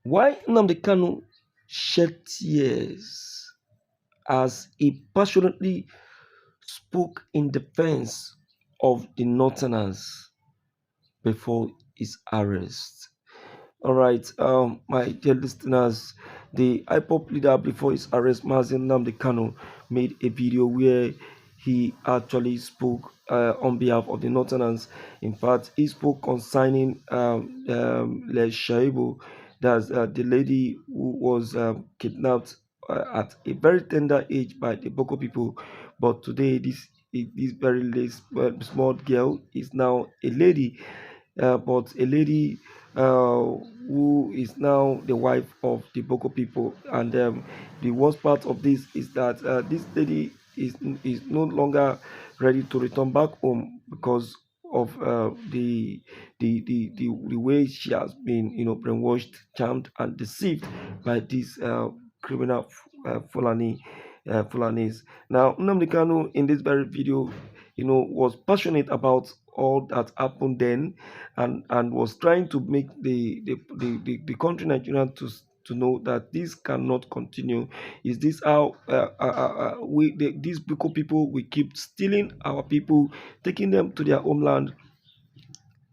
Why Nnamdi Kanu shed tears as he passionately spoke in defense of the Northerners before his arrest. All right, my dear listeners, the IPOP leader before his arrest, Mazen Nnamdi Kanu, made a video where he actually spoke on behalf of the Northerners. In fact, he spoke concerning Les Shaibu, that's the lady who was kidnapped at a very tender age by the Boko people. But today, this very small girl is now a lady, but a lady who is now the wife of the Boko people. And the worst part of this is that this lady is no longer ready to return back home because of the way she has been, brainwashed, charmed, and deceived by these criminal Fulanis. Now, Nnamdi Kanu in this very video, was passionate about all that happened then, and was trying to make the country Nigeria to know that this cannot continue. Is this how these people we keep stealing our people, taking them to their homeland,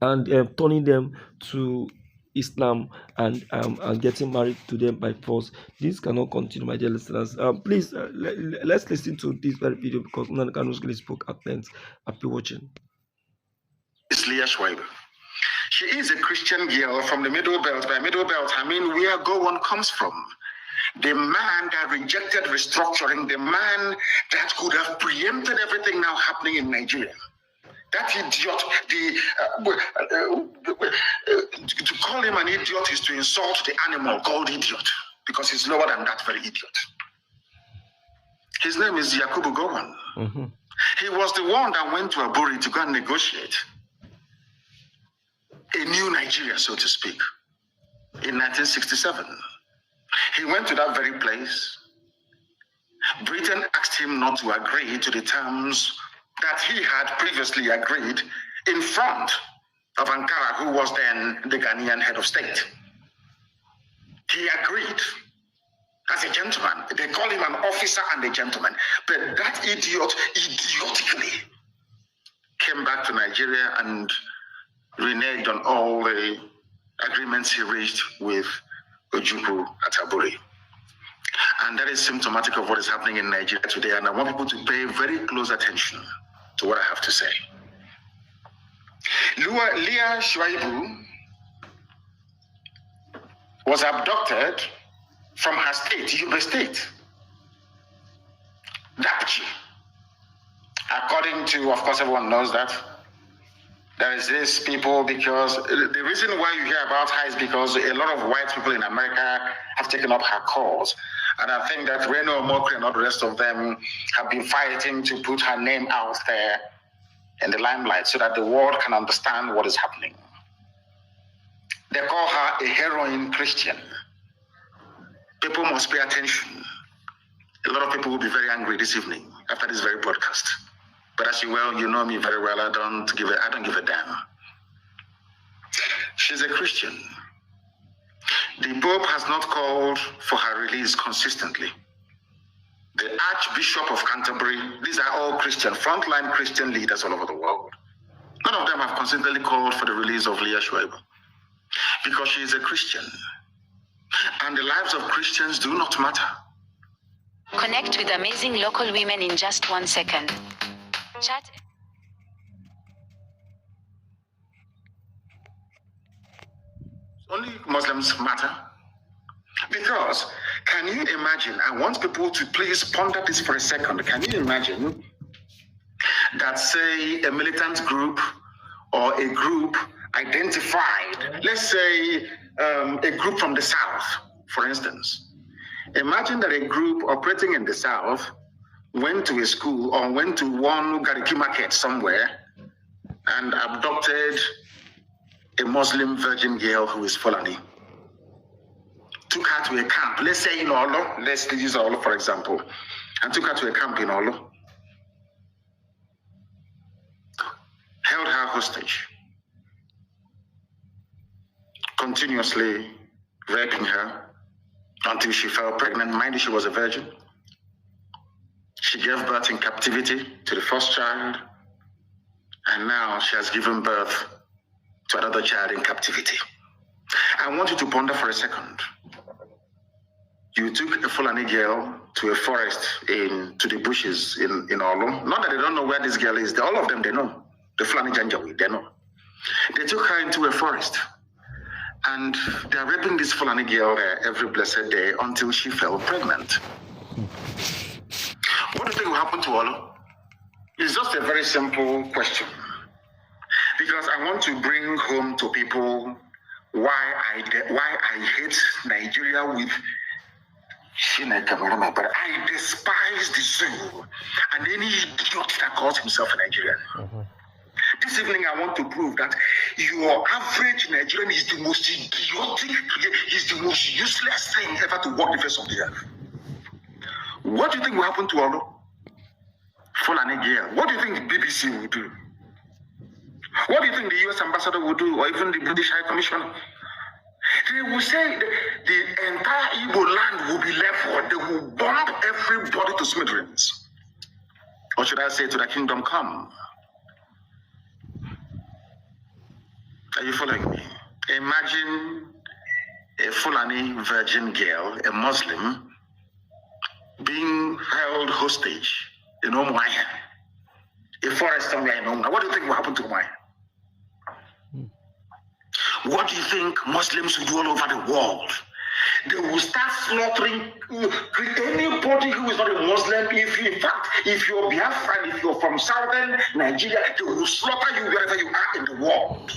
and turning them to Islam, and getting married to them by force? This cannot continue, my dear listeners. Please, let's listen to this very video because Nnamdi Kanu really spoke at length. Happy watching. She is a Christian girl from the Middle Belt. By Middle Belt, I mean where Gowon comes from. The man that rejected restructuring, the man that could have preempted everything now happening in Nigeria. That idiot, to call him an idiot is to insult the animal called idiot, because he's lower than that very idiot. His name is Yakubu Gowon. Mm-hmm. He was the one that went to Aburi to go and negotiate a new Nigeria, so to speak, in 1967. He went to that very place. Britain asked him not to agree to the terms that he had previously agreed in front of Ankara, who was then the Ghanaian head of state. He agreed as a gentleman. They call him an officer and a gentleman. But that idiot idiotically came back to Nigeria and reneged on all the agreements he reached with Ojukwu at Aburi. And that is symptomatic of what is happening in Nigeria today. And I want people to pay very close attention to what I have to say. Leah Shuaibu was abducted from her state, Yobe State, Dapchi. According to, of course, everyone knows that. There is this people, because the reason why you hear about her is because a lot of white people in America have taken up her cause. And I think that Reno Omokri and all the rest of them have been fighting to put her name out there in the limelight so that the world can understand what is happening. They call her a heroin Christian. People must pay attention. A lot of people will be very angry this evening after this very broadcast. But as you know me very well, I don't give a damn. She's a Christian. The Pope has not called for her release consistently. The Archbishop of Canterbury, these are all Christian, frontline Christian leaders all over the world. None of them have consistently called for the release of Leah Shuaibu because she is a Christian. And the lives of Christians do not matter. Connect with amazing local women in just 1 second. Chat. Only Muslims matter. Because, can you imagine, I want people to please ponder this for a second. Can you imagine that, say, a militant group or a group identified, let's say a group from the South, for instance. Imagine that a group operating in the South went to a school or went to one Gariki market somewhere and abducted a Muslim virgin girl who is Fulani. Took her to a camp, let's say in Olo, let's use Olo for example, and took her to a camp in Olo. Held her hostage continuously raping her until she fell pregnant. Mind you, she was a virgin. She gave birth in captivity to the first child, and now she has given birth to another child in captivity. I want you to ponder for a second. You took a Fulani girl to a forest to the bushes in Olu. Not that they don't know where this girl is. All of them, they know. The Fulani Janjaweed, they know. They took her into a forest, and they're raping this Fulani girl there every blessed day until she fell pregnant. What do you think will happen to Olu? It's just a very simple question. Because I want to bring home to people why I hate Nigeria with but I despise the zoo and any idiot that calls himself a Nigerian. This evening I want to prove that your average Nigerian is the most idiotic, is the most useless thing ever to walk the face of the earth. What do you think will happen to Olu? Fulani girl. What do you think the BBC will do? What do you think the US ambassador will do, or even the British High Commissioner? They will say the entire Igbo land will be left for. They will bomb everybody to smithereens. Or should I say, to the kingdom come? Are you following me? Imagine a Fulani virgin girl, a Muslim, being held hostage in Umuahia, a forest somewhere in Umuahia. What do you think will happen to Umuahia? What do you think Muslims will do all over the world? They will start slaughtering anybody who is not a Muslim. If you're Biafran, if you're from southern Nigeria, they will slaughter you wherever you are in the world.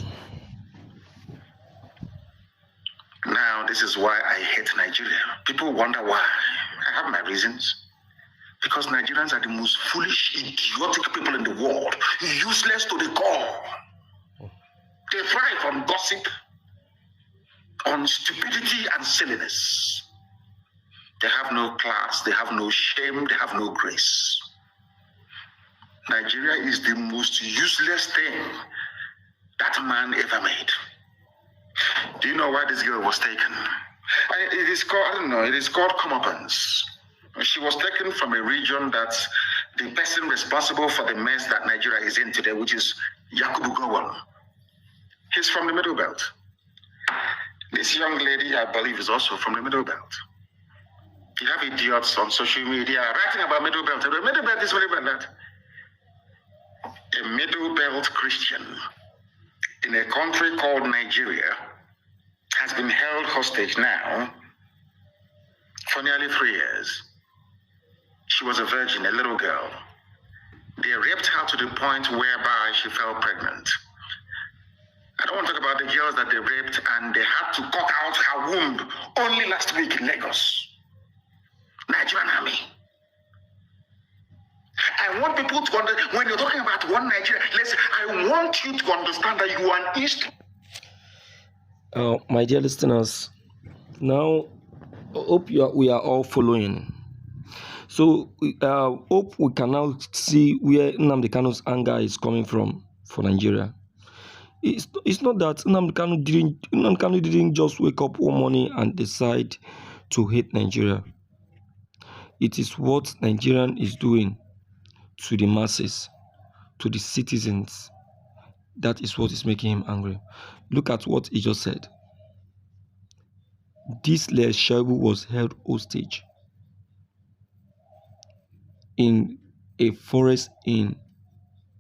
Now, this is why I hate Nigeria. People wonder why. I have my reasons. Because Nigerians are the most foolish, idiotic people in the world. Useless to the core. They thrive on gossip, on stupidity and silliness. They have no class, they have no shame, they have no grace. Nigeria is the most useless thing that man ever made. Do you know why this girl was taken? It is called, I don't know, it is called comeuppance. She was taken from a region that the person responsible for the mess that Nigeria is in today, which is Yakubu Gowon. He's from the Middle Belt. This young lady, I believe, is also from the Middle Belt. You have idiots on social media writing about Middle Belt. The Middle Belt is Middle Belt that. A Middle Belt Christian in a country called Nigeria has been held hostage now for nearly 3 years. She was a virgin, a little girl. They raped her to the point whereby she fell pregnant. I don't want to talk about the girls that they raped and they had to cut out her womb only last week in Lagos. Nigerian army. I want people to understand, when you're talking about one Nigeria, I want you to understand that you are an East. My dear listeners, now hope we are all following. So hope we can now see where Nnamdi Kanu's anger is coming from for Nigeria. It's not that Nnamdi Kanu didn't just wake up one morning and decide to hate Nigeria. It is what Nigerian is doing to the masses, to the citizens. That is what is making him angry. Look at what he just said. This Téärs Shaibu was held hostage in a forest in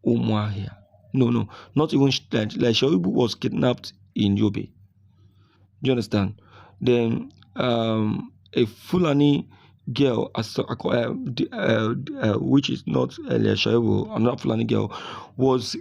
Umuahia. No, not even Téärs Shaibu was kidnapped in Yobe. Do you understand? Then a Fulani girl, which is not Téärs Shaibu, another Fulani girl, was